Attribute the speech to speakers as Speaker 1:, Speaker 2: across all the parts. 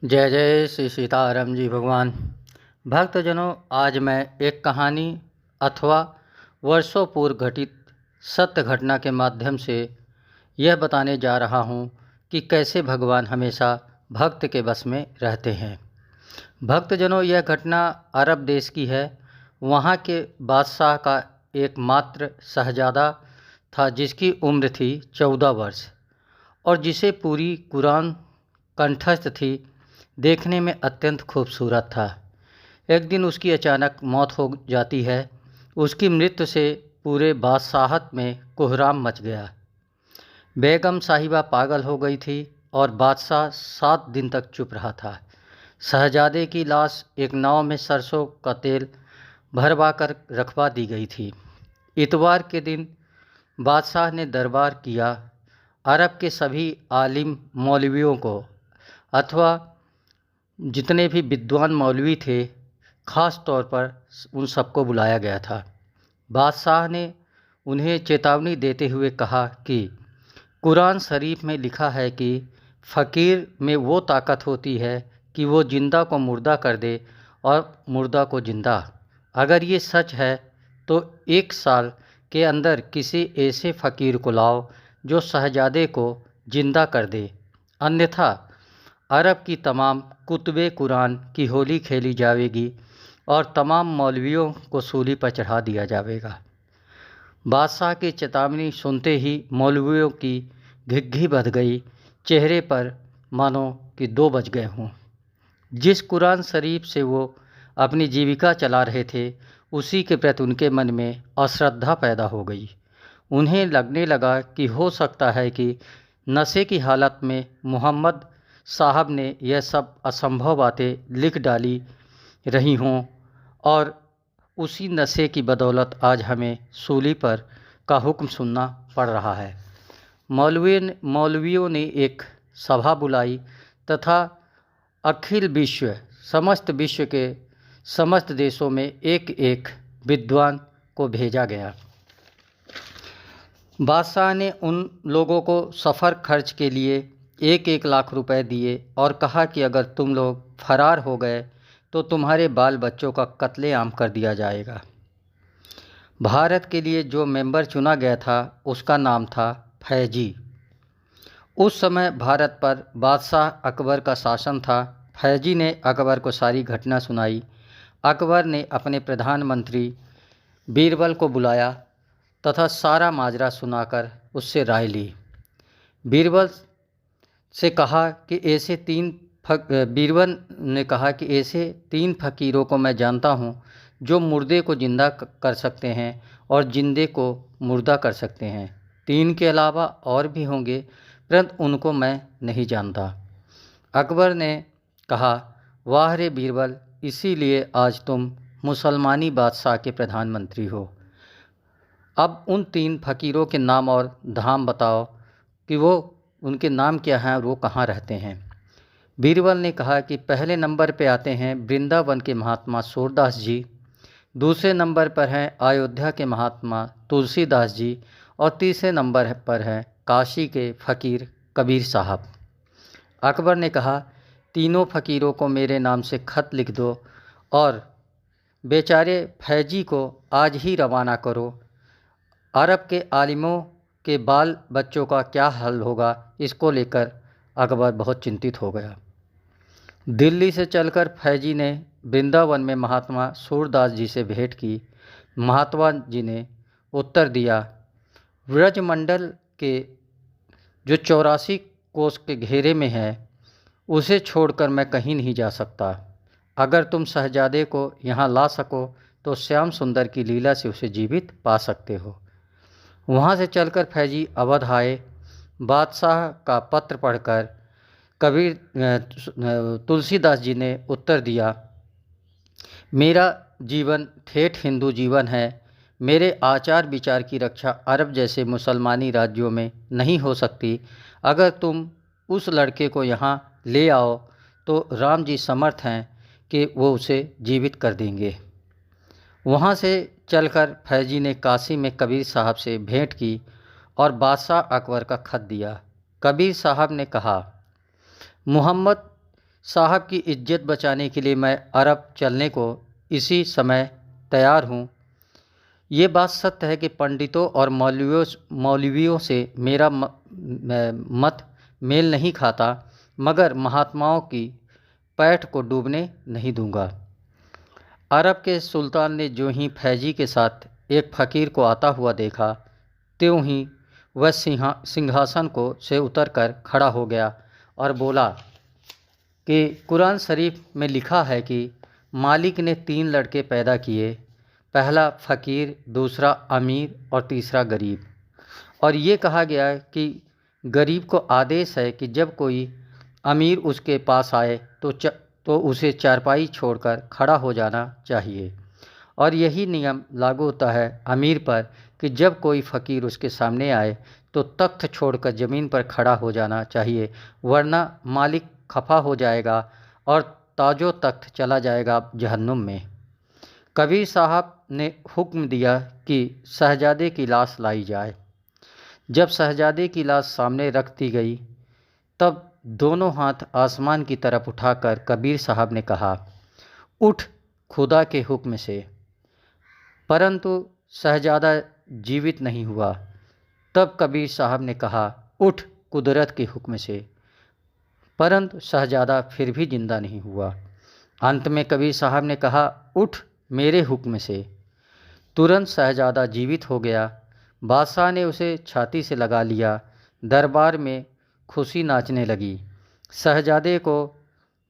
Speaker 1: जय जय श्री सीताराम जी भगवान। भक्तजनों, आज मैं एक कहानी अथवा वर्षों पूर्व घटित सत्य घटना के माध्यम से यह बताने जा रहा हूँ कि कैसे भगवान हमेशा भक्त के बस में रहते हैं। भक्तजनों, यह घटना अरब देश की है। वहाँ के बादशाह का एकमात्र शहजादा था जिसकी उम्र थी 14 वर्ष और जिसे पूरी कुरान कंठस्थ थी। देखने में अत्यंत खूबसूरत था। एक दिन उसकी अचानक मौत हो जाती है। उसकी मृत्यु से पूरे बादशाहत में कोहराम मच गया। बेगम साहिबा पागल हो गई थी और बादशाह 7 दिन तक चुप रहा था। शहजादे की लाश एक नाव में सरसों का तेल भरवा कर रखवा दी गई थी। इतवार के दिन बादशाह ने दरबार किया। अरब के सभी आलिम मौलवियों को अथवा जितने भी विद्वान मौलवी थे, ख़ास तौर पर उन सबको बुलाया गया था। बादशाह ने उन्हें चेतावनी देते हुए कहा कि कुरान शरीफ में लिखा है कि फ़कीर में वो ताकत होती है कि वो जिंदा को मुर्दा कर दे और मुर्दा को जिंदा। अगर ये सच है तो 1 साल के अंदर किसी ऐसे फ़कीर को लाओ जो शहजादे को जिंदा कर दे, अन्यथा अरब की तमाम कुतुबे कुरान की होली खेली जाएगी और तमाम मौलवियों को सूली पर चढ़ा दिया जाएगा। बादशाह की चेतावनी सुनते ही मौलवियों की घिघी बध गई। चेहरे पर मानो कि 2 बज गए हों। जिस कुरान शरीफ से वो अपनी जीविका चला रहे थे, उसी के प्रति उनके मन में अश्रद्धा पैदा हो गई। उन्हें लगने लगा कि हो सकता है कि नशे की हालत में मोहम्मद साहब ने यह सब असंभव बातें लिख डाली रही हों और उसी नशे की बदौलत आज हमें सूली पर का हुक्म सुनना पड़ रहा है। मौलवियों ने एक सभा बुलाई तथा अखिल विश्व समस्त विश्व के समस्त देशों में एक एक विद्वान को भेजा गया। बादशाह ने उन लोगों को सफ़र खर्च के लिए 1-1 लाख रुपए दिए और कहा कि अगर तुम लोग फरार हो गए तो तुम्हारे बाल बच्चों का कत्लेआम कर दिया जाएगा। भारत के लिए जो मेंबर चुना गया था उसका नाम था फैजी। उस समय भारत पर बादशाह अकबर का शासन था। फैजी ने अकबर को सारी घटना सुनाई। अकबर ने अपने प्रधानमंत्री बीरबल को बुलाया तथा सारा माजरा सुनाकर उससे राय ली। बीरबल ने कहा कि ऐसे 3 फ़कीरों को मैं जानता हूँ जो मुर्दे को ज़िंदा कर सकते हैं और जिंदे को मुर्दा कर सकते हैं। 3 के अलावा और भी होंगे, परंतु उनको मैं नहीं जानता। अकबर ने कहा, वाह रे बीरबल, इसीलिए आज तुम मुसलमानी बादशाह के प्रधानमंत्री हो। अब उन 3 फ़कीरों के नाम और धाम बताओ कि वो उनके नाम क्या हैं और वो कहाँ रहते हैं। बीरबल ने कहा कि पहले नंबर पे आते हैं वृंदावन के महात्मा सूरदास जी, दूसरे नंबर पर हैं अयोध्या के महात्मा तुलसीदास जी और तीसरे नंबर पर हैं काशी के फ़कीर कबीर साहब। अकबर ने कहा, तीनों फ़कीरों को मेरे नाम से खत लिख दो और बेचारे फैजी को आज ही रवाना करो। अरब के आलिमों के बाल बच्चों का क्या हल होगा, इसको लेकर अकबर बहुत चिंतित हो गया। दिल्ली से चलकर फैजी ने वृंदावन में महात्मा सूरदास जी से भेंट की। महात्मा जी ने उत्तर दिया, व्रजमंडल के जो 84 कोस के घेरे में है उसे छोड़कर मैं कहीं नहीं जा सकता। अगर तुम शहजादे को यहाँ ला सको तो श्याम सुंदर की लीला से उसे जीवित पा सकते हो। वहाँ से चलकर फैजी अवध आए। बादशाह का पत्र पढ़कर तुलसीदास जी ने उत्तर दिया, मेरा जीवन ठेठ हिंदू जीवन है। मेरे आचार विचार की रक्षा अरब जैसे मुसलमानी राज्यों में नहीं हो सकती। अगर तुम उस लड़के को यहाँ ले आओ तो राम जी समर्थ हैं कि वो उसे जीवित कर देंगे। वहाँ से चलकर फैजी ने काशी में कबीर साहब से भेंट की और बादशाह अकबर का खत दिया। कबीर साहब ने कहा, मोहम्मद साहब की इज्जत बचाने के लिए मैं अरब चलने को इसी समय तैयार हूँ। ये बात सत्य है कि पंडितों और मौलवियों से मेरा मत मेल नहीं खाता, मगर महात्माओं की पैठ को डूबने नहीं दूंगा। अरब के सुल्तान ने जो ही फैजी के साथ एक फ़कीर को आता हुआ देखा, त्यों ही वह सिंहासन को से उतरकर खड़ा हो गया और बोला कि कुरान शरीफ में लिखा है कि मालिक ने 3 लड़के पैदा किए, पहला फ़कीर, दूसरा अमीर और तीसरा गरीब। और ये कहा गया है कि गरीब को आदेश है कि जब कोई अमीर उसके पास आए तो उसे चारपाई छोड़कर खड़ा हो जाना चाहिए। और यही नियम लागू होता है अमीर पर कि जब कोई फ़कीर उसके सामने आए तो तख्त छोड़कर ज़मीन पर खड़ा हो जाना चाहिए, वरना मालिक खफा हो जाएगा और ताजो तख्त चला जाएगा जहन्नुम में। कबीर साहब ने हुक्म दिया कि शहजादे की लाश लाई जाए। जब शहजादे की लाश सामने रख दी गई, तब दोनों हाथ आसमान की तरफ उठाकर कबीर साहब ने कहा, उठ खुदा के हुक्म से। परंतु शहजादा जीवित नहीं हुआ। तब कबीर साहब ने कहा, उठ कुदरत के हुक्म से। परंतु शहजादा फिर भी जिंदा नहीं हुआ। अंत में कबीर साहब ने कहा, उठ मेरे हुक्म से। तुरंत शहजादा जीवित हो गया। बादशाह ने उसे छाती से लगा लिया। दरबार में खुशी नाचने लगी। शहजादे को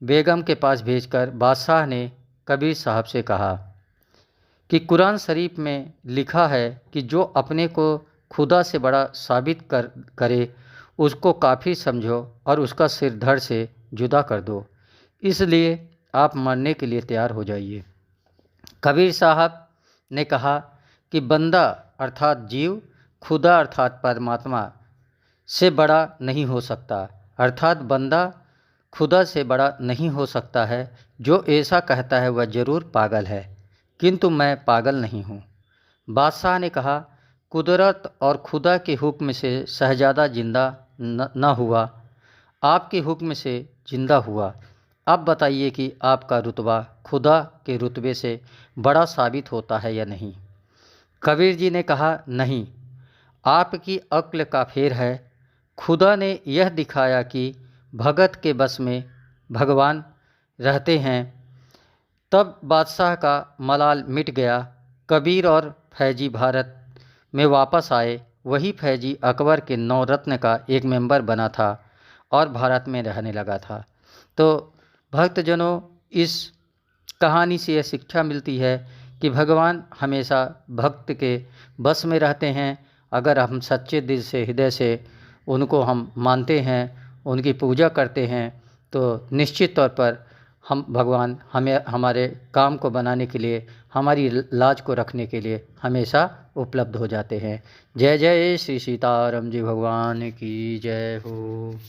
Speaker 1: बेगम के पास भेजकर बादशाह ने कबीर साहब से कहा कि कुरान शरीफ में लिखा है कि जो अपने को खुदा से बड़ा साबित करे उसको काफ़ी समझो और उसका सिर धड़ से जुदा कर दो। इसलिए आप मरने के लिए तैयार हो जाइए। कबीर साहब ने कहा कि बंदा अर्थात जीव खुदा अर्थात परमात्मा से बड़ा नहीं हो सकता, अर्थात बंदा खुदा से बड़ा नहीं हो सकता है। जो ऐसा कहता है वह ज़रूर पागल है, किंतु मैं पागल नहीं हूँ। बादशाह ने कहा, कुदरत और खुदा के हुक्म से शहजादा जिंदा न हुआ, आपके हुक्म से जिंदा हुआ। अब बताइए कि आपका रुतबा खुदा के रुतबे से बड़ा साबित होता है या नहीं। कबीर जी ने कहा, नहीं, आपकी अक्ल का फेर है। खुदा ने यह दिखाया कि भगत के बस में भगवान रहते हैं। तब बादशाह का मलाल मिट गया। कबीर और फैजी भारत में वापस आए। वही फैजी अकबर के 9 रत्न का एक मेंबर बना था और भारत में रहने लगा था। तो भक्तजनों, इस कहानी से यह शिक्षा मिलती है कि भगवान हमेशा भक्त के बस में रहते हैं। अगर हम सच्चे दिल से हृदय से उनको हम मानते हैं, उनकी पूजा करते हैं, तो निश्चित तौर पर हम भगवान हमें हमारे काम को बनाने के लिए, हमारी लाज को रखने के लिए हमेशा उपलब्ध हो जाते हैं। जय जय श्री सीताराम जी भगवान की जय हो।